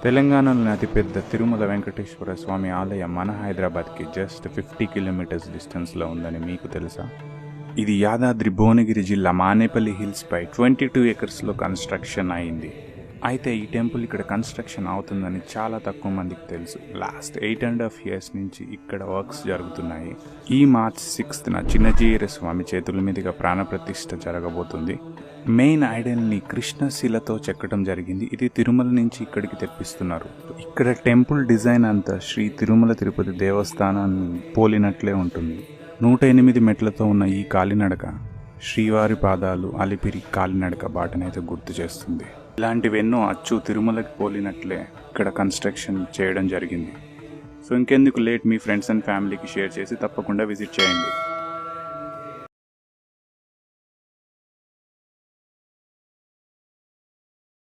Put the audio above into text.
తెలంగాణలోని అతిపెద్ద తిరుమల వెంకటేశ్వర స్వామి ఆలయం మన హైదరాబాద్కి జస్ట్ 50 కిలోమీటర్స్ డిస్టెన్స్లో ఉందని మీకు తెలుసా? ఇది యాదాద్రి భువనగిరి జిల్లా మానేపల్లి హిల్స్పై 22 ఎకర్స్లో కన్స్ట్రక్షన్ అయింది. అయితే ఈ టెంపుల్ ఇక్కడ కన్స్ట్రక్షన్ అవుతుందని చాలా తక్కువ మందికి తెలుసు. లాస్ట్ 8.5 years నుంచి ఇక్కడ వర్క్స్ జరుగుతున్నాయి. ఈ మార్చ్ 6న చిన్నజీయర స్వామి చేతుల మీదుగా ప్రాణప్రతిష్ఠ జరగబోతుంది. మెయిన్ ఐడల్ని కృష్ణశిలతో చెక్కడం జరిగింది. ఇది తిరుమల నుంచి ఇక్కడికి తెప్పిస్తున్నారు. ఇక్కడ టెంపుల్ డిజైన్ అంతా శ్రీ తిరుమల తిరుపతి దేవస్థానాన్ని పోలినట్లే ఉంటుంది. 108 మెట్లతో ఉన్న ఈ కాలినడక శ్రీవారి పాదాలు అలిపిరి కాలినడక బాటనైతే గుర్తు చేస్తుంది. ఇలాంటివెన్నో అచ్చు తిరుమలకి పోలినట్లే ఇక్కడ కన్స్ట్రక్షన్ చేయడం జరిగింది. సో ఇంకెందుకు లేట్, మీ ఫ్రెండ్స్ అండ్ ఫ్యామిలీకి షేర్ చేసి తప్పకుండా విజిట్ చేయండి.